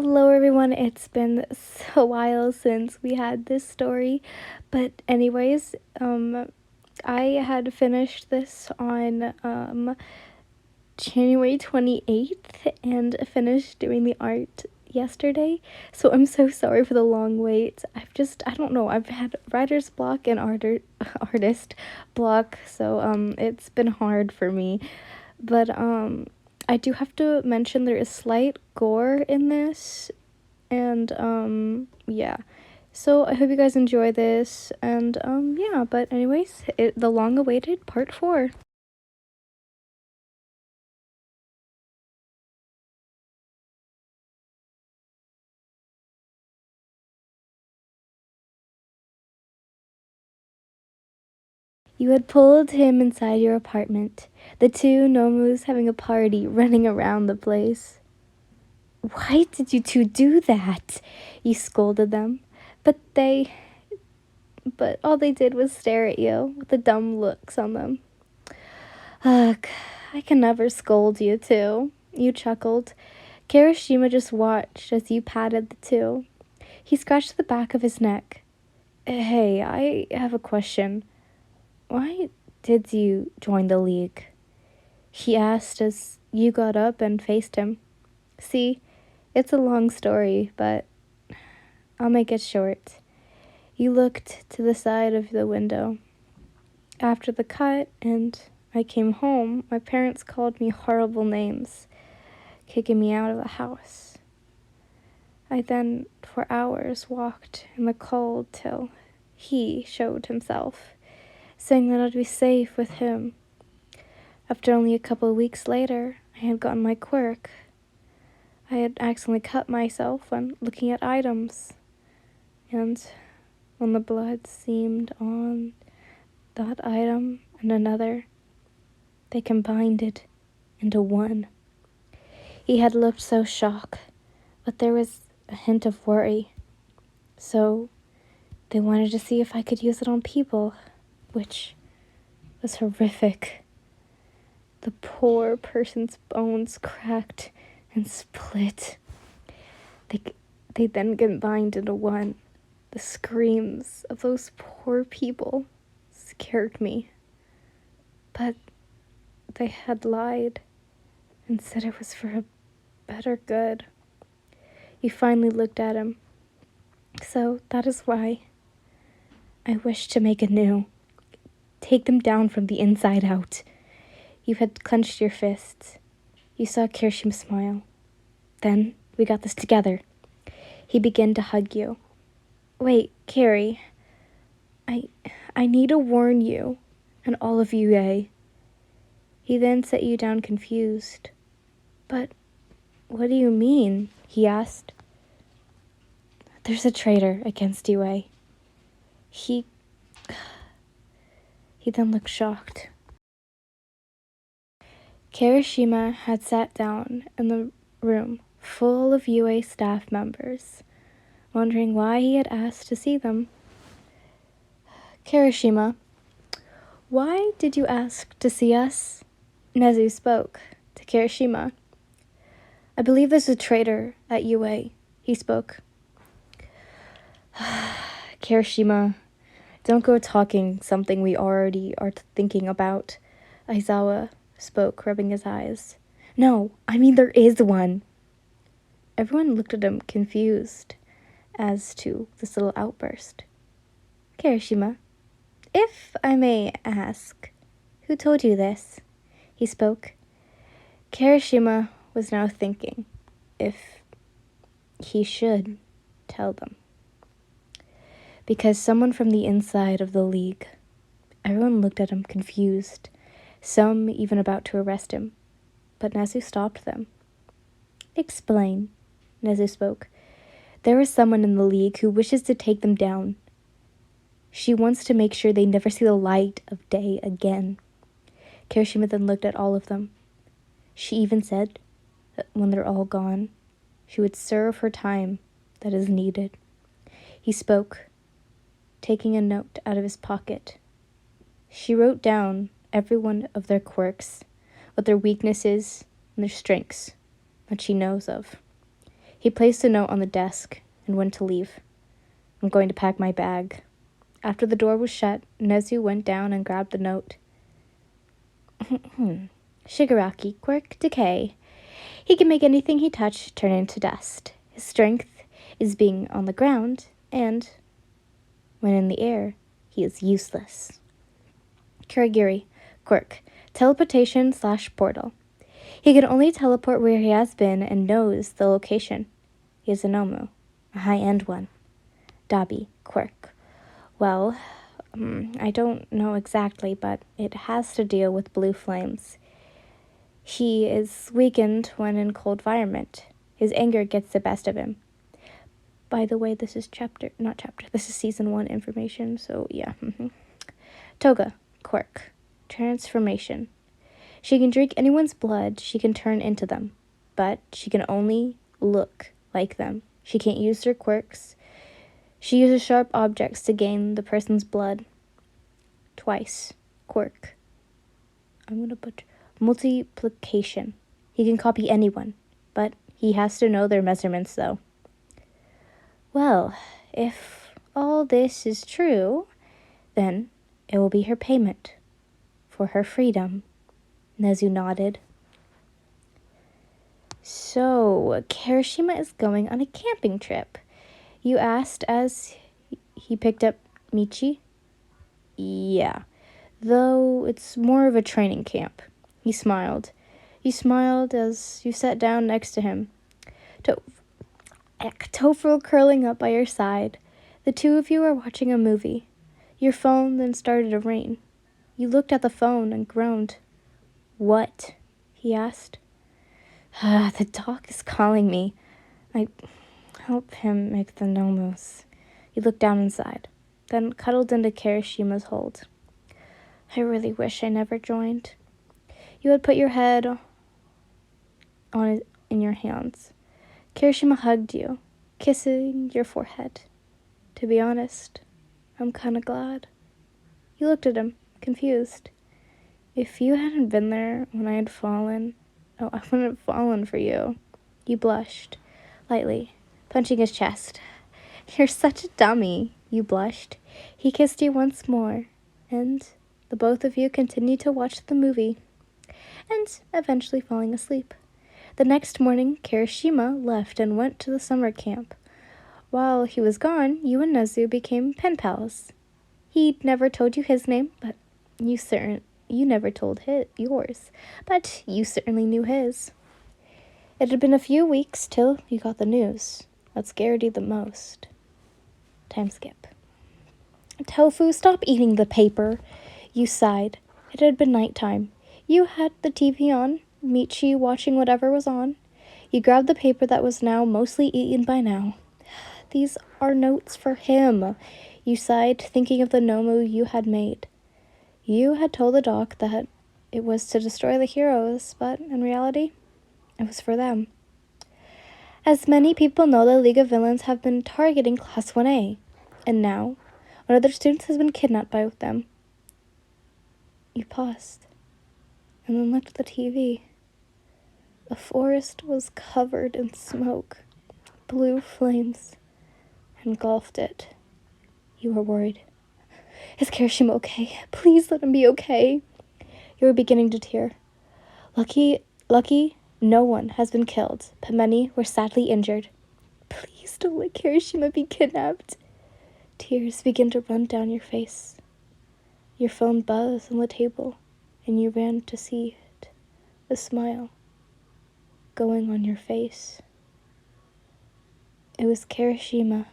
Hello everyone, it's been so a while since we had this story, but anyways, I had finished this on January 28th and finished doing the art yesterday, so I'm so sorry for the long wait. I don't know, I've had writer's block and artist block, so it's been hard for me, but I do have to mention there is slight gore in this, and yeah. So I hope you guys enjoy this, and yeah, but anyways, the long-awaited part 4. You had pulled him inside your apartment, the two Nomus having a party, running around the place. Why did you two do that? You scolded them, but all they did was stare at you with the dumb looks on them. Ugh, I can never scold you two, you chuckled. Kirishima just watched as you patted the two. He scratched the back of his neck. Hey, I have a question. Why did you join the league? He asked as you got up and faced him. See, it's a long story, but I'll make it short. You looked to the side of the window. After the cut and I came home, my parents called me horrible names, kicking me out of the house. I then, for hours, walked in the cold till he showed himself, saying that I'd be safe with him. After only a couple of weeks later, I had gotten my quirk. I had accidentally cut myself when looking at items, and when the blood seemed on that item and another, they combined it into one. He had looked so shocked, but there was a hint of worry. So they wanted to see if I could use it on people, which was horrific. The poor person's bones cracked and split. They then combined into one. The screams of those poor people scared me. But they had lied and said it was for a better good. You finally looked at him. So that is why I wish to make anew. Take them down from the inside out. You had clenched your fists. You saw Kirishima smile. Then we got this together. He began to hug you. Wait, Carrie. I need to warn you, and all of you, eh? He then set you down confused. But what do you mean? He asked. There's a traitor against you, eh? He then looked shocked. Kirishima had sat down in the room full of UA staff members, wondering why he had asked to see them. Kirishima, why did you ask to see us? Nezu spoke to Kirishima. I believe there's a traitor at UA, he spoke. Kirishima, don't go talking something we already are thinking about, Aizawa spoke, rubbing his eyes. No, I mean there is one. Everyone looked at him confused as to this little outburst. Kirishima, if I may ask, who told you this? He spoke. Kirishima was now thinking if he should tell them. Because someone from the inside of the league. Everyone looked at him confused, some even about to arrest him, but Nezu stopped them. Explain, Nezu spoke. There is someone in the league who wishes to take them down. She wants to make sure they never see the light of day again. Kirishima then looked at all of them. She even said that when they're all gone, she would serve her time that is needed. He spoke, taking a note out of his pocket. She wrote down every one of their quirks, what their weaknesses and their strengths that she knows of. He placed a note on the desk and went to leave. I'm going to pack my bag. After the door was shut, Nezu went down and grabbed the note. Shigaraki, quirk, decay. He can make anything he touched turn into dust. His strength is being on the ground, and when in the air, he is useless. Kuragiri, quirk, teleportation/portal. He can only teleport where he has been and knows the location. He is a Nomu, a high-end one. Dabi, quirk. Well, I don't know exactly, but it has to deal with blue flames. He is weakened when in cold environment. His anger gets the best of him. By the way, this is this is season 1 information, so yeah. Toga, quirk, transformation. She can drink anyone's blood, she can turn into them, but she can only look like them. She can't use their quirks. She uses sharp objects to gain the person's blood. Twice, quirk. Multiplication. He can copy anyone, but he has to know their measurements, though. Well, if all this is true, then it will be her payment for her freedom. Nezu nodded. So, Kirishima is going on a camping trip. You asked as he picked up Michi? Yeah, though it's more of a training camp. He smiled. You smiled as you sat down next to him. Tofuro curling up by your side. The two of you were watching a movie. Your phone then started to ring. You looked at the phone and groaned. What? He asked. The dog is calling me. I help him make the nomus. You looked down inside, then cuddled into Kirishima's hold. I really wish I never joined. You had put your head in your hands. Kirishima hugged you, kissing your forehead. To be honest, I'm kind of glad. You looked at him, confused. If you hadn't been there when I had fallen, I wouldn't have fallen for you. You blushed, lightly, punching his chest. You're such a dummy, you blushed. He kissed you once more, and the both of you continued to watch the movie, and eventually falling asleep. The next morning, Kirishima left and went to the summer camp. While he was gone, you and Nezu became pen pals. He'd never told you his name, but you never told yours, but you certainly knew his. It had been a few weeks till you got the news that scared you the most. Time skip. Tofu, stop eating the paper. You sighed. It had been nighttime. You had the TV on, Michi watching whatever was on. You grabbed the paper that was now mostly eaten by now. These are notes for him. You sighed, thinking of the Nomu you had made. You had told the doc that it was to destroy the heroes, but in reality, it was for them. As many people know, the League of Villains have been targeting Class 1A, and now one of their students has been kidnapped by them. You paused, and then looked at the TV. The forest was covered in smoke. Blue flames engulfed it. You were worried. Is Kirishima okay? Please let him be okay. You were beginning to tear. Lucky, no one has been killed, but many were sadly injured. Please don't let Kirishima be kidnapped. Tears began to run down your face. Your phone buzzed on the table, and you ran to see it, a smile going on your face. It was Kirishima.